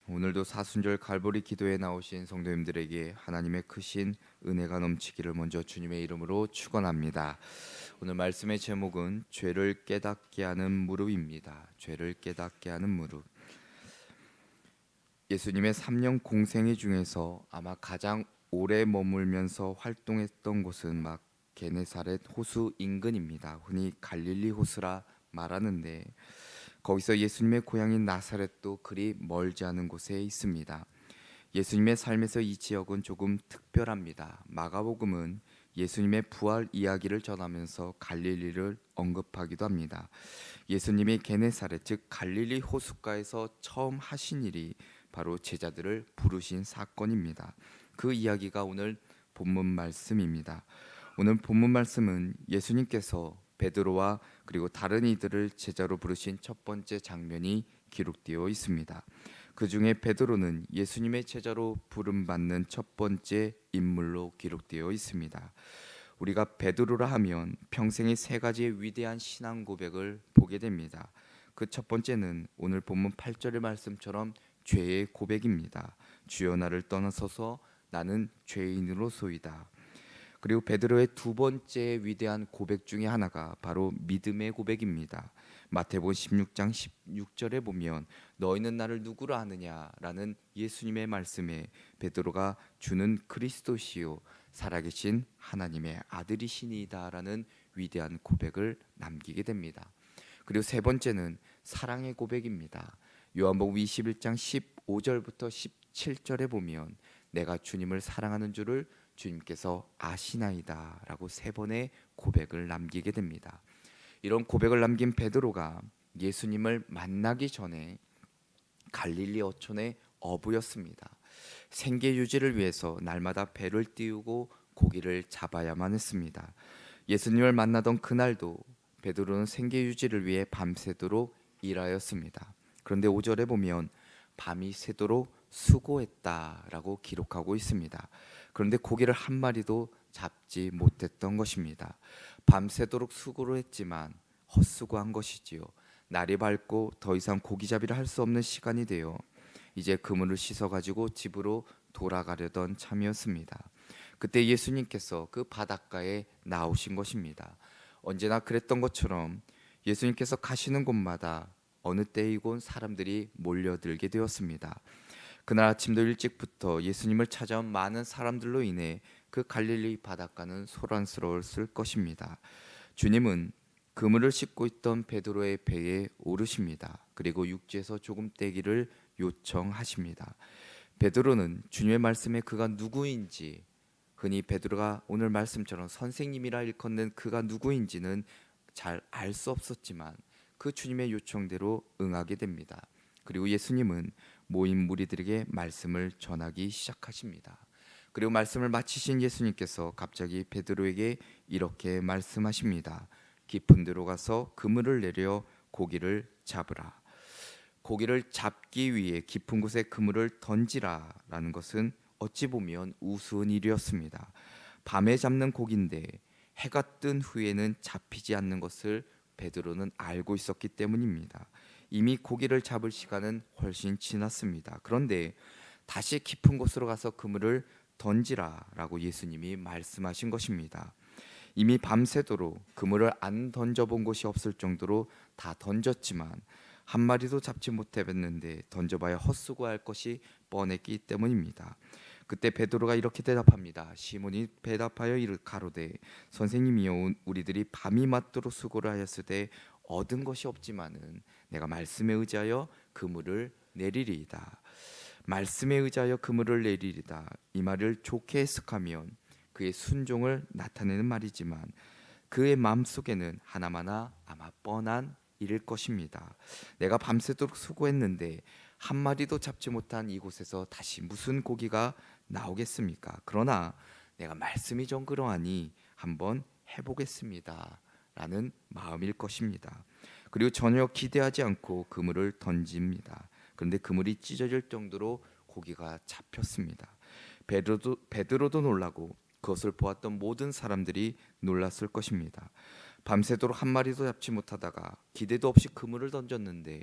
오늘도 사순절 갈보리 기도에 나오신 성도님들에게 하나님의 크신 은혜가 넘치기를 먼저 주님의 이름으로 축원합니다. 오늘 말씀의 제목은 죄를 깨닫게 하는 무릎입니다. 죄를 깨닫게 하는 무릎. 예수님의 3년 공생애 중에서 아마 가장 오래 머물면서 활동했던 곳은 막 게네사렛 호수 인근입니다. 흔히 갈릴리 호수라 말하는데 거기서 예수님의 고향인 나사렛도 그리 멀지 않은 곳에 있습니다. 예수님의 삶에서 이 지역은 조금 특별합니다. 마가복음은 예수님의 부활 이야기를 전하면서 갈릴리를 언급하기도 합니다. 예수님이 게네사렛 즉 갈릴리 호숫가에서 처음 하신 일이 바로 제자들을 부르신 사건입니다. 그 이야기가 오늘 본문 말씀입니다. 오늘 본문 말씀은 예수님께서 베드로와 그리고 다른 이들을 제자로 부르신 첫 번째 장면이 기록되어 있습니다. 그 중에 베드로는 예수님의 제자로 부름받는 첫 번째 인물로 기록되어 있습니다. 우리가 베드로라 하면 평생의 세 가지의 위대한 신앙 고백을 보게 됩니다. 그 첫 번째는 오늘 본문 8절의 말씀처럼 죄의 고백입니다. 주여 나를 떠나서서 나는 죄인으로소이다. 그리고 베드로의 두 번째 위대한 고백 중에 하나가 바로 믿음의 고백입니다. 마태복음 16장 16절에 보면 너희는 나를 누구로 아느냐라는 예수님의 말씀에 베드로가 주는 그리스도시요 살아계신 하나님의 아들이시니이다라는 위대한 고백을 남기게 됩니다. 그리고 세 번째는 사랑의 고백입니다. 요한복음 21장 15절부터 17절에 보면 내가 주님을 사랑하는 줄을 주님께서 아시나이다 라고 세 번의 고백을 남기게 됩니다. 이런 고백을 남긴 베드로가 예수님을 만나기 전에 갈릴리 어촌의 어부였습니다. 생계 유지를 위해서 날마다 배를 띄우고 고기를 잡아야만 했습니다. 예수님을 만나던 그날도 베드로는 생계 유지를 위해 밤새도록 일하였습니다. 그런데 5절에 보면 밤이 새도록 수고했다라고 기록하고 있습니다. 그런데 고기를 한 마리도 잡지 못했던 것입니다. 밤새도록 수고를 했지만 헛수고한 것이지요. 날이 밝고 더 이상 고기잡이를 할 수 없는 시간이 되어 이제 그물을 씻어가지고 집으로 돌아가려던 참이었습니다. 그때 예수님께서 그 바닷가에 나오신 것입니다. 언제나 그랬던 것처럼 예수님께서 가시는 곳마다 어느 때이곤 사람들이 몰려들게 되었습니다. 그날 아침도 일찍부터 예수님을 찾아온 많은 사람들로 인해 그 갈릴리 바닷가는 소란스러웠을 것입니다. 주님은 그물을 싣고 있던 베드로의 배에 오르십니다. 그리고 육지에서 조금 떼기를 요청하십니다. 베드로는 주님의 말씀에 그가 누구인지, 흔히 베드로가 오늘 말씀처럼 선생님이라 일컫는 그가 누구인지는 잘 알 수 없었지만 그 주님의 요청대로 응하게 됩니다. 그리고 예수님은 모인 무리들에게 말씀을 전하기 시작하십니다. 그리고 말씀을 마치신 예수님께서 갑자기 베드로에게 이렇게 말씀하십니다. 깊은 데로 가서 그물을 내려 고기를 잡으라. 고기를 잡기 위해 깊은 곳에 그물을 던지라라는 것은 어찌 보면 우스운 일이었습니다. 밤에 잡는 고기인데 해가 뜬 후에는 잡히지 않는 것을 베드로는 알고 있었기 때문입니다. 이미 고기를 잡을 시간은 훨씬 지났습니다. 그런데 다시 깊은 곳으로 가서 그물을 던지라라고 예수님이 말씀하신 것입니다. 이미 밤새도록 그물을 안 던져본 곳이 없을 정도로 다 던졌지만 한 마리도 잡지 못했는데 던져봐야 헛수고할 것이 뻔했기 때문입니다. 그때 베드로가 이렇게 대답합니다. 시몬이 대답하여 가로되 선생님이여 우리들이 밤이 맞도록 수고를 하였으되 얻은 것이 없지만은 내가 말씀에 의지하여 그물을 내리리이다. 말씀에 의지하여 그물을 내리리다. 이 말을 좋게 해석하면 그의 순종을 나타내는 말이지만 그의 마음속에는 하나마나 아마 뻔한 일일 것입니다. 내가 밤새도록 수고했는데 한 마리도 잡지 못한 이곳에서 다시 무슨 고기가 나오겠습니까? 그러나 내가 말씀이 좀 그러하니 한번 해보겠습니다 라는 마음일 것입니다. 그리고 전혀 기대하지 않고 그물을 던집니다. 그런데 그물이 찢어질 정도로 고기가 잡혔습니다. 베드로도 놀라고 그것을 보았던 모든 사람들이 놀랐을 것입니다. 밤새도록 한 마리도 잡지 못하다가 기대도 없이 그물을 던졌는데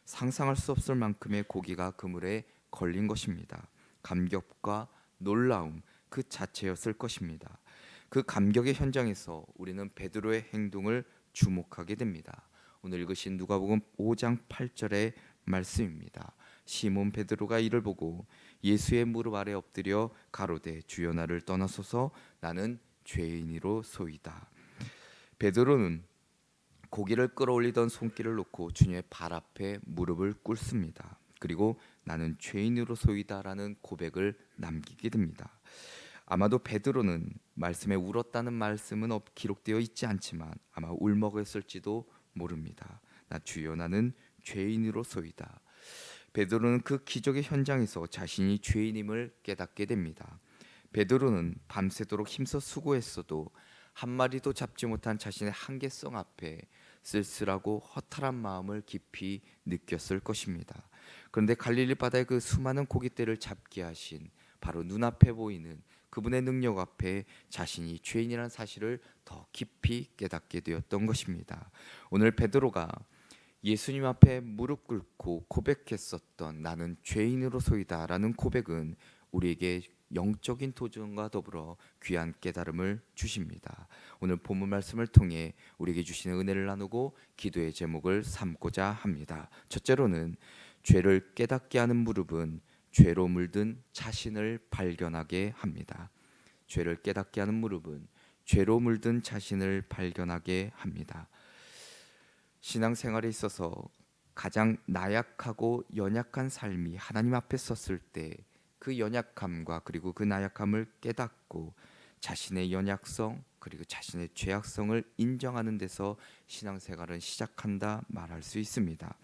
상상할 수 없을 만큼의 고기가 그물에 걸린 것입니다. 감격과 놀라움 그 자체였을 것입니다. 그 감격의 현장에서 우리는 베드로의 행동을 주목하게 됩니다. 오늘 읽으신 누가복음 5장 8절의 말씀입니다. 시몬 베드로가 이를 보고 예수의 무릎 아래 엎드려 가로되 주여 나를 떠나소서 나는 죄인이로소이다. 베드로는 고기를 끌어올리던 손길을 놓고 주님의 발 앞에 무릎을 꿇습니다. 그리고 나는 죄인으로소이다라는 고백을 남기게 됩니다. 아마도 베드로는 말씀에 울었다는 말씀은 기록되어 있지 않지만 아마 울먹였을지도 모릅니다. 나 주여 나는 죄인으로소이다. 베드로는 그 기적의 현장에서 자신이 죄인임을 깨닫게 됩니다. 베드로는 밤새도록 힘써 수고했어도 한 마리도 잡지 못한 자신의 한계성 앞에 쓸쓸하고 허탈한 마음을 깊이 느꼈을 것입니다. 그런데 갈릴리 바다의 그 수많은 고깃대를 잡게 하신 바로 눈앞에 보이는 그분의 능력 앞에 자신이 죄인이라는 사실을 더 깊이 깨닫게 되었던 것입니다. 오늘 베드로가 예수님 앞에 무릎 꿇고 고백했었던 나는 죄인으로소이다라는 고백은 우리에게 영적인 도전과 더불어 귀한 깨달음을 주십니다. 오늘 본문 말씀을 통해 우리에게 주시는 은혜를 나누고 기도의 제목을 삼고자 합니다. 첫째로는 죄를 깨닫게 하는 무릎은 죄로 물든 자신을 발견하게 합니다. 죄를 깨닫게 하는 무릎은 죄로 물든 자신을 발견하게 합니다. 신앙생활에 있어서 가장 나약하고 연약한 삶이 하나님 앞에 섰을 때 그 연약함과 그리고 그 나약함을 깨닫고 자신의 연약성 그리고 자신의 죄악성을 인정하는 데서 신앙생활은 시작한다 말할 수 있습니다.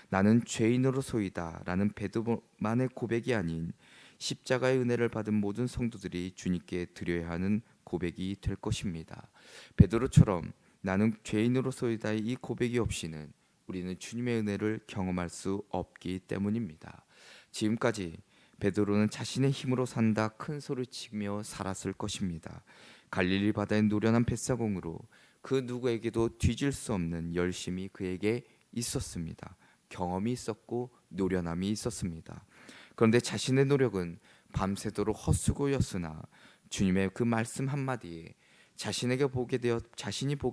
나는 죄인으로소이다 라는 베드로만의 고백이 아닌 십자가의 은혜를 받은 모든 성도들이 주님께 드려야 하는 고백이 될 것입니다. 베드로처럼 나는 죄인으로소이다의 이 고백이 없이는 우리는 주님의 은혜를 경험할 수 없기 때문입니다. 지금까지 베드로는 자신의 힘으로 산다 큰 소리치며 살았을 것입니다. 갈릴리 바다의 노련한 뱃사공으로 그 누구에게도 뒤질 수 없는 열심이 그에게 있었습니다. 경험이 있었고 노련함이 있었습니다. 그런데 자신의 노력은 밤새도록 헛수고였으나 주님의 그 말씀 한마디에 자신이 보게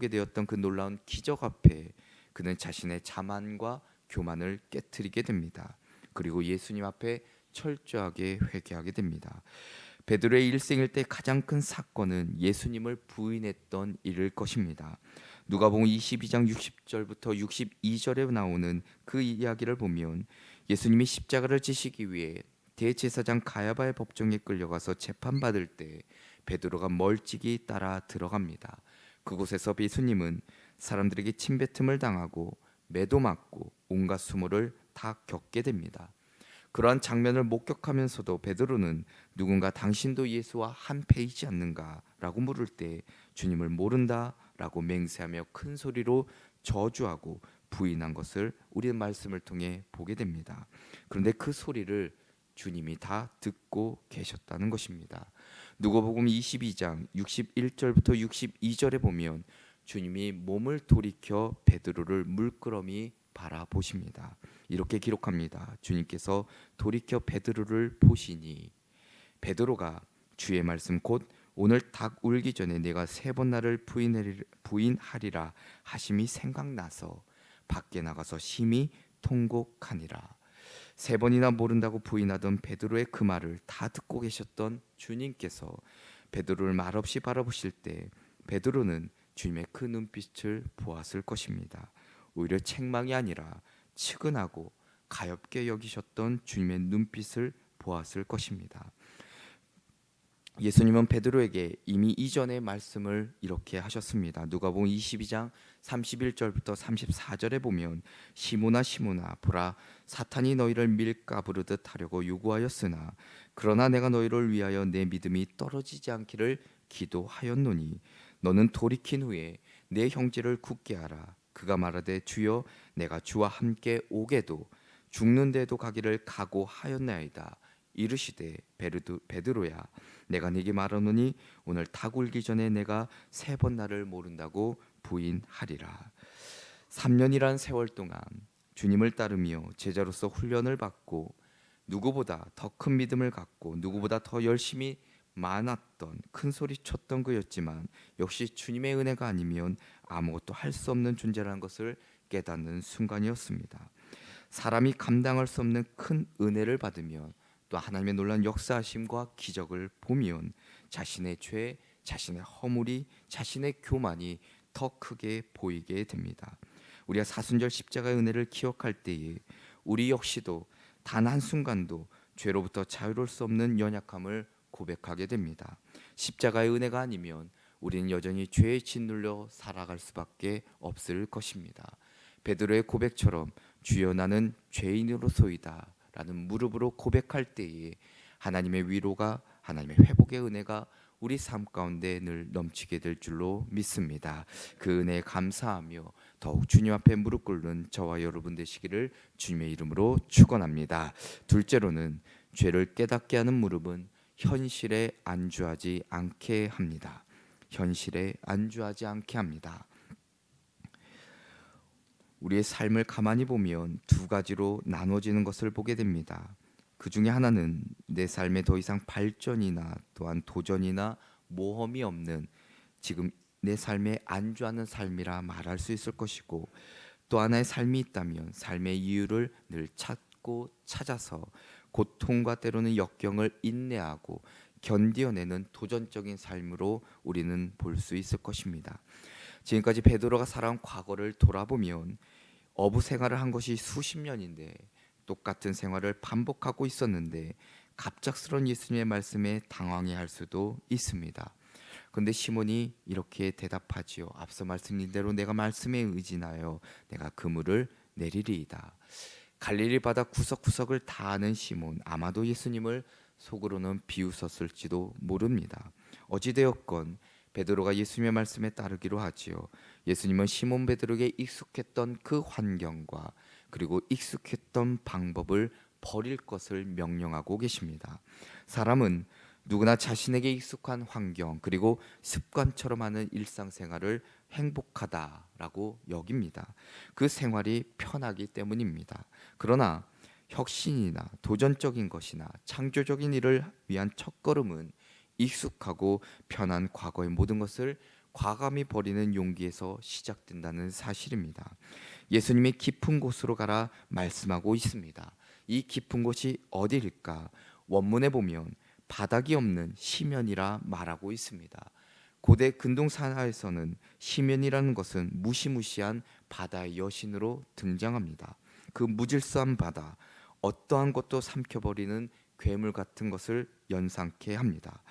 되었던 그 놀라운 기적 앞에 그는 자신의 자만과 교만을 깨트리게 됩니다. 그리고 예수님 앞에 철저하게 회개하게 됩니다. 베드로의 일생일 때 가장 큰 사건은 예수님을 부인했던 일일 것입니다. 누가복음 22장 60절부터 62절에 나오는 그 이야기를 보면 예수님이 십자가를 지시기 위해 대제사장 가야바의 법정에 끌려가서 재판받을 때 베드로가 멀찍이 따라 들어갑니다. 그곳에서 예수님은 사람들에게 침뱉음을 당하고 매도 맞고 온갖 수모를 다 겪게 됩니다. 그러한 장면을 목격하면서도 베드로는 누군가 당신도 예수와 한패이지 않는가라고 물을 때 주님을 모른다라고 맹세하며 큰 소리로 저주하고 부인한 것을 우리의 말씀을 통해 보게 됩니다. 그런데 그 소리를 주님이 다 듣고 계셨다는 것입니다. 누가복음 22장 61절부터 62절에 보면 주님이 몸을 돌이켜 베드로를 물끄러미 바라보십니다. 이렇게 기록합니다. 주님께서 돌이켜 베드로를 보시니 베드로가 주의 말씀 곧 오늘 닭 울기 전에 내가 3번 나를 부인하리라 하심이 생각나서 밖에 나가서 심히 통곡하니라. 3번이나 모른다고 부인하던 베드로의 그 말을 다 듣고 계셨던 주님께서 베드로를 말없이 바라보실 때 베드로는 주님의 그 눈빛을 보았을 것입니다. 오히려 책망이 아니라 측은하고 가엾게 여기셨던 주님의 눈빛을 보았을 것입니다. 예수님은 베드로에게 이미 이전의 말씀을 이렇게 하셨습니다. 누가복음 22장 31절부터 34절에 보면 시몬아 시몬아 보라 사탄이 너희를 밀가부르듯 하려고 요구하였으나 그러나 내가 너희를 위하여 내 믿음이 떨어지지 않기를 기도하였노니 너는 돌이킨 후에 내 형제를 굳게 하라. 그가 말하되 주여 내가 주와 함께 오게도 죽는 데도 가기를 각오하였나이다. 이르시되 베드로야 내가 네게 말하노니 오늘 닭 울기 전에 내가 3번 나를 모른다고 부인하리라. 3년이란 세월 동안 주님을 따르며 제자로서 훈련을 받고 누구보다 더 큰 믿음을 갖고 누구보다 더 열심히 많았던 큰 소리 쳤던 그였지만 역시 주님의 은혜가 아니면 아무것도 할 수 없는 존재라는 것을 깨닫는 순간이었습니다. 사람이 감당할 수 없는 큰 은혜를 받으면 또 하나님의 놀라운 역사하심과 기적을 보면 자신의 죄, 자신의 허물이, 자신의 교만이 더 크게 보이게 됩니다. 우리가 사순절 십자가의 은혜를 기억할 때에 우리 역시도 단 한순간도 죄로부터 자유로울 수 없는 연약함을 고백하게 됩니다. 십자가의 은혜가 아니면 우리는 여전히 죄에 짓눌려 살아갈 수밖에 없을 것입니다. 베드로의 고백처럼 주여 나는 죄인으로소이다 라는 무릎으로 고백할 때에 하나님의 위로가, 하나님의 회복의 은혜가 우리 삶 가운데 늘 넘치게 될 줄로 믿습니다. 그 은혜에 감사하며 더욱 주님 앞에 무릎 꿇는 저와 여러분 되시기를 주님의 이름으로 축원합니다. 둘째로는 죄를 깨닫게 하는 무릎은 현실에 안주하지 않게 합니다. 현실에 안주하지 않게 합니다. 우리의 삶을 가만히 보면 두 가지로 나눠지는 것을 보게 됩니다. 그 중에 하나는 내 삶에 더 이상 발전이나 또한 도전이나 모험이 없는 지금 내 삶에 안주하는 삶이라 말할 수 있을 것이고, 또 하나의 삶이 있다면 삶의 이유를 늘 찾고 찾아서 고통과 때로는 역경을 인내하고 견디어내는 도전적인 삶으로 우리는 볼 수 있을 것입니다. 지금까지 베드로가 살아온 과거를 돌아보면 어부 생활을 한 것이 수십 년인데 똑같은 생활을 반복하고 있었는데 갑작스러운 예수님의 말씀에 당황해할 수도 있습니다. 그런데 시몬이 이렇게 대답하지요. 앞서 말씀드린 대로 내가 말씀에 의진하여 내가 그물을 내리리이다. 갈릴리 바다 구석구석을 다 아는 시몬, 아마도 예수님을 속으로는 비웃었을지도 모릅니다. 어찌되었건 베드로가 예수님의 말씀에 따르기로 하지요. 예수님은 시몬 베드로에게 익숙했던 그 환경과 그리고 익숙했던 방법을 버릴 것을 명령하고 계십니다. 사람은 누구나 자신에게 익숙한 환경 그리고 습관처럼 하는 일상생활을 행복하다라고 여깁니다. 그 생활이 편하기 때문입니다. 그러나 혁신이나 도전적인 것이나 창조적인 일을 위한 첫걸음은 익숙하고 편한 과거의 모든 것을 과감히 버리는 용기에서 시작된다는 사실입니다. 예수님이 깊은 곳으로 가라 말씀하고 있습니다. 이 깊은 곳이 어디일까? 원문에 보면 바닥이 없는 시면이라 말하고 있습니다. 고대 근동사에서는 시면이라는 것은 무시무시한 바다의 여신으로 등장합니다. 그 무질서한 바다, 어떠한 것도 삼켜버리는 괴물 같은 것을 연상케 합니다.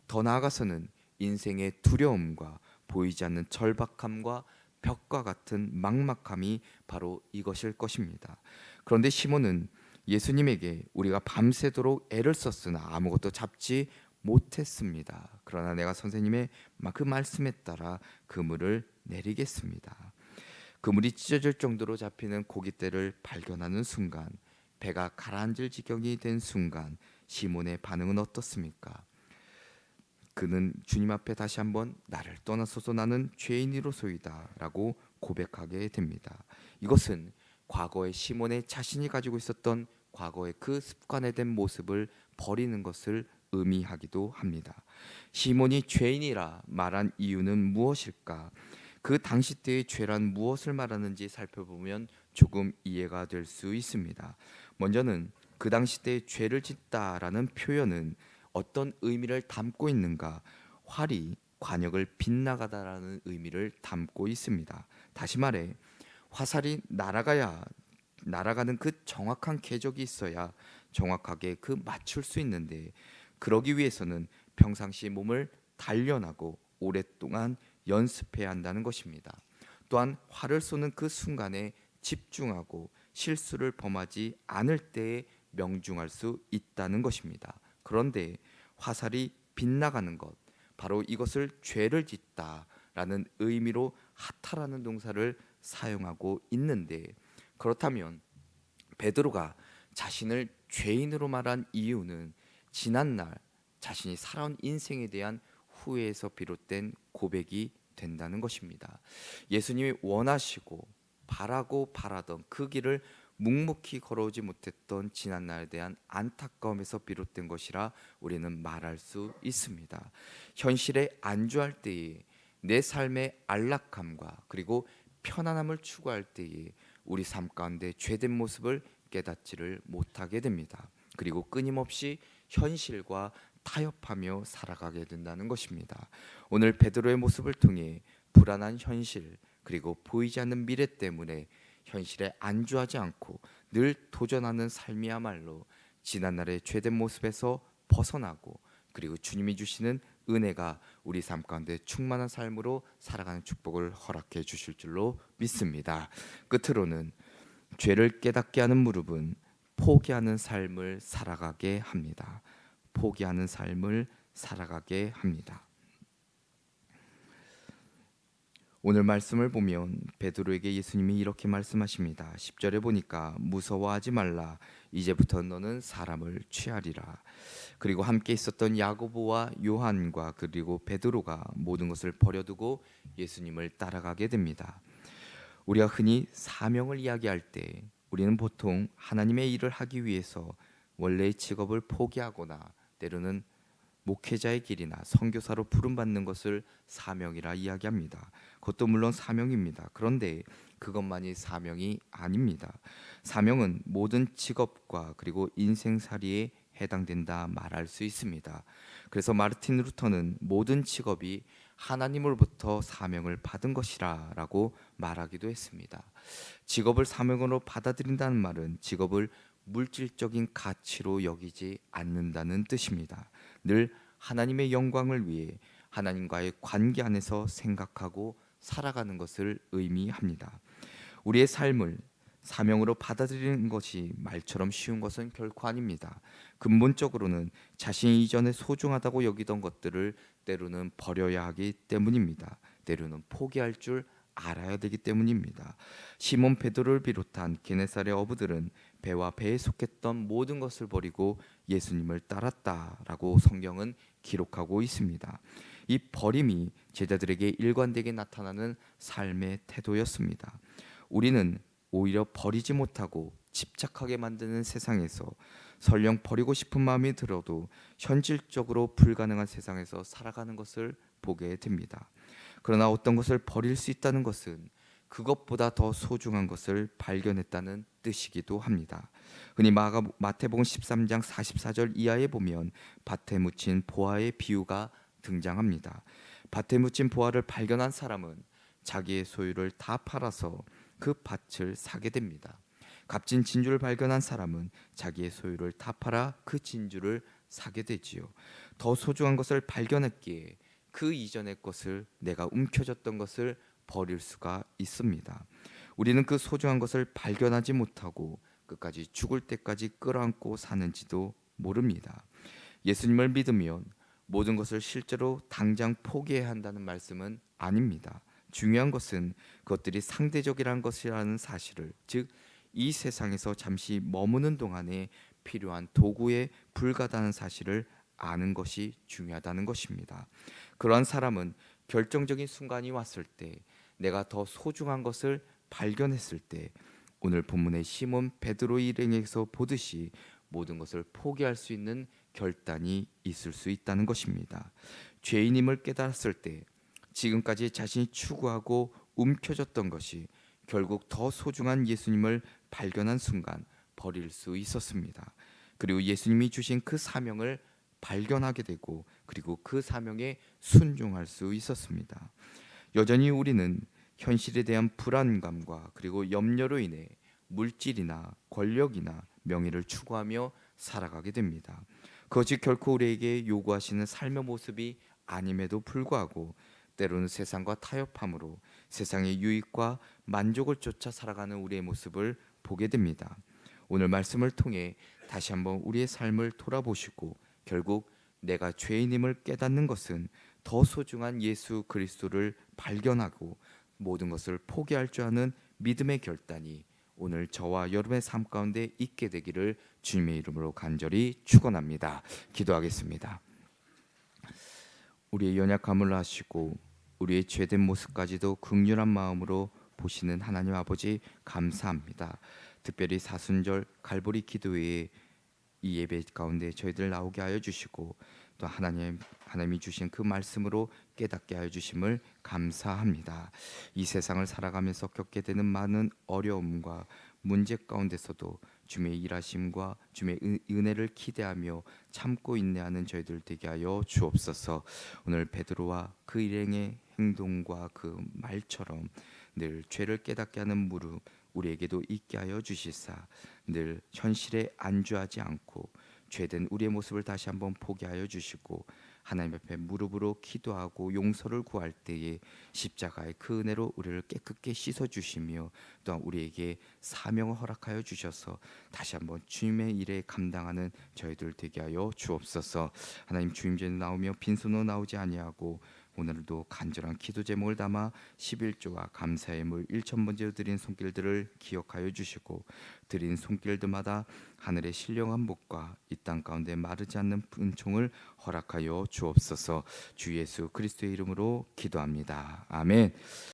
더 나아가서는 인생의 두려움과 보이지 않는 절박함과 벽과 같은 막막함이 바로 이것일 것입니다. 그런데 시몬은 예수님에게 우리가 밤새도록 애를 썼으나 아무것도 잡지 못했습니다. 그러나 내가 선생님의 그 말씀에 따라 그물을 내리겠습니다. 그물이 찢어질 정도로 잡히는 고깃대를 발견하는 순간, 배가 가라앉을 지경이 된 순간 시몬의 반응은 어떻습니까? 그는 주님 앞에 다시 한번 나를 떠나소서 나는 죄인이로소이다 라고 고백하게 됩니다. 이것은 과거의 시몬의 자신이 가지고 있었던 과거의 그 습관에 된 모습을 버리는 것을 의미하기도 합니다. 시몬이 죄인이라 말한 이유는 무엇일까? 그 당시 때의 죄란 무엇을 말하는지 살펴보면 조금 이해가 될 수 있습니다. 먼저는 그 당시 때의 죄를 짓다라는 표현은 어떤 의미를 담고 있는가? 활이 관역을 빗나가다라는 의미를 담고 있습니다. 다시 말해 화살이 날아가는 그 정확한 궤적이 있어야 정확하게 그 맞출 수 있는데, 그러기 위해서는 평상시 몸을 단련하고 오랫동안 연습해야 한다는 것입니다. 또한 활을 쏘는 그 순간에 집중하고 실수를 범하지 않을 때에 명중할 수 있다는 것입니다. 그런데 화살이 빗나가는 것, 바로 이것을 죄를 짓다라는 의미로 하타라는 동사를 사용하고 있는데, 그렇다면 베드로가 자신을 죄인으로 말한 이유는 지난날 자신이 살아온 인생에 대한 후회에서 비롯된 고백이 된다는 것입니다. 예수님이 원하시고 바라던 그 길을 묵묵히 걸어오지 못했던 지난날에 대한 안타까움에서 비롯된 것이라 우리는 말할 수 있습니다. 현실에 안주할 때에 내 삶의 안락함과 그리고 편안함을 추구할 때에 우리 삶 가운데 죄된 모습을 깨닫지를 못하게 됩니다. 그리고 끊임없이 현실과 타협하며 살아가게 된다는 것입니다. 오늘 베드로의 모습을 통해 불안한 현실 그리고 보이지 않는 미래 때문에 현실에 안주하지 않고 늘 도전하는 삶이야말로 지난날의 죄된 모습에서 벗어나고 그리고 주님이 주시는 은혜가 우리 삶 가운데 충만한 삶으로 살아가는 축복을 허락해 주실 줄로 믿습니다. 끝으로는 죄를 깨닫게 하는 무릎은 포기하는 삶을 살아가게 합니다. 포기하는 삶을 살아가게 합니다. 오늘 말씀을 보면 베드로에게 예수님이 이렇게 말씀하십니다. 10절에 보니까 무서워하지 말라. 이제부터 너는 사람을 취하리라. 그리고 함께 있었던 야고보와 요한과 그리고 베드로가 모든 것을 버려두고 예수님을 따라가게 됩니다. 우리가 흔히 사명을 이야기할 때 우리는 보통 하나님의 일을 하기 위해서 원래의 직업을 포기하거나 때로는 목회자의 길이나 선교사로 부름받는 것을 사명이라 이야기합니다. 그것도 물론 사명입니다. 그런데 그것만이 사명이 아닙니다. 사명은 모든 직업과 그리고 인생살이에 해당된다 말할 수 있습니다. 그래서 마르틴 루터는 모든 직업이 하나님으로부터 사명을 받은 것이라고 말하기도 했습니다. 직업을 사명으로 받아들인다는 말은 직업을 물질적인 가치로 여기지 않는다는 뜻입니다. 늘 하나님의 영광을 위해 하나님과의 관계 안에서 생각하고 살아가는 것을 의미합니다. 우리의 삶을 사명으로 받아들이는 것이 말처럼 쉬운 것은 결코 아닙니다. 근본적으로는 자신이 이전에 소중하다고 여기던 것들을 때로는 버려야 하기 때문입니다. 때로는 포기할 줄 알아야 되기 때문입니다. 시몬 베드로를 비롯한 게네사렛 어부들은 배와 배에 속했던 모든 것을 버리고 예수님을 따랐다라고 성경은 기록하고 있습니다. 이 버림이 제자들에게 일관되게 나타나는 삶의 태도였습니다. 우리는 오히려 버리지 못하고 집착하게 만드는 세상에서 설령 버리고 싶은 마음이 들어도 현실적으로 불가능한 세상에서 살아가는 것을 보게 됩니다. 그러나 어떤 것을 버릴 수 있다는 것은 그것보다 더 소중한 것을 발견했다는 뜻이기도 합니다. 흔히 마태복음 13장 44절 이하에 보면 밭에 묻힌 보화의 비유가 등장합니다. 밭에 묻힌 보화를 발견한 사람은 자기의 소유를 다 팔아서 그 밭을 사게 됩니다. 값진 진주를 발견한 사람은 자기의 소유를 다 팔아 그 진주를 사게 되지요. 더 소중한 것을 발견했기에 그 이전의 것을 내가 움켜졌던 것을 버릴 수가 있습니다. 우리는 그 소중한 것을 발견하지 못하고 끝까지 죽을 때까지 끌어안고 사는지도 모릅니다. 예수님을 믿으면 모든 것을 실제로 당장 포기해야 한다는 말씀은 아닙니다. 중요한 것은 그것들이 상대적이라는 것이라는 사실을, 즉 이 세상에서 잠시 머무는 동안에 필요한 도구에 불과하다는 사실을 아는 것이 중요하다는 것입니다. 그러한 사람은 결정적인 순간이 왔을 때, 내가 더 소중한 것을 발견했을 때, 오늘 본문의 시몬 베드로의 일행에서 보듯이 모든 것을 포기할 수 있는 결단이 있을 수 있다는 것입니다. 죄인임을 깨달았을 때 지금까지 자신이 추구하고 움켜졌던 것이 결국 더 소중한 예수님을 발견한 순간 버릴 수 있었습니다. 그리고 예수님이 주신 그 사명을 발견하게 되고 그리고 그 사명에 순종할 수 있었습니다. 여전히 우리는 현실에 대한 불안감과 그리고 염려로 인해 물질이나 권력이나 명예를 추구하며 살아가게 됩니다. 그것이 결코 우리에게 요구하시는 삶의 모습이 아님에도 불구하고 때로는 세상과 타협함으로 세상의 유익과 만족을 쫓아 살아가는 우리의 모습을 보게 됩니다. 오늘 말씀을 통해 다시 한번 우리의 삶을 돌아보시고 결국 내가 죄인임을 깨닫는 것은 더 소중한 예수 그리스도를 발견하고 모든 것을 포기할 줄 아는 믿음의 결단이 오늘 저와 여러분의 삶 가운데 있게 되기를 주님의 이름으로 간절히 축원합니다. 기도하겠습니다. 우리의 연약함을 아시고 우리의 죄된 모습까지도 긍휼한 마음으로 보시는 하나님 아버지 감사합니다. 특별히 사순절 갈보리 기도회에 이 예배 가운데 저희들 나오게 하여 주시고 또 하나님이 주신 그 말씀으로 깨닫게 하여 주심을 감사합니다. 이 세상을 살아가면서 겪게 되는 많은 어려움과 문제 가운데서도 주님의 일하심과 주님의 은혜를 기대하며 참고 인내하는 저희들 되게 하여 주옵소서. 오늘 베드로와 그 일행의 행동과 그 말처럼 늘 죄를 깨닫게 하는 무릎 우리에게도 있게 하여 주시사 늘 현실에 안주하지 않고 죄된 우리의 모습을 다시 한번 보게 하여 주시고 하나님 앞에 무릎으로 기도하고 용서를 구할 때에 십자가의 그 은혜로 우리를 깨끗게 씻어 주시며 또한 우리에게 사명을 허락하여 주셔서 다시 한번 주님의 일에 감당하는 저희들 되게 하여 주옵소서. 하나님 주님 전에 나오며 빈손으로 나오지 아니하고 오늘도 간절한 기도 제목을 담아 11조와 감사의 물 1,000번째로 드린 손길들을 기억하여 주시고 드린 손길들마다 하늘의 신령한 복과 이 땅 가운데 마르지 않는 은총을 허락하여 주옵소서. 주 예수 그리스도의 이름으로 기도합니다. 아멘.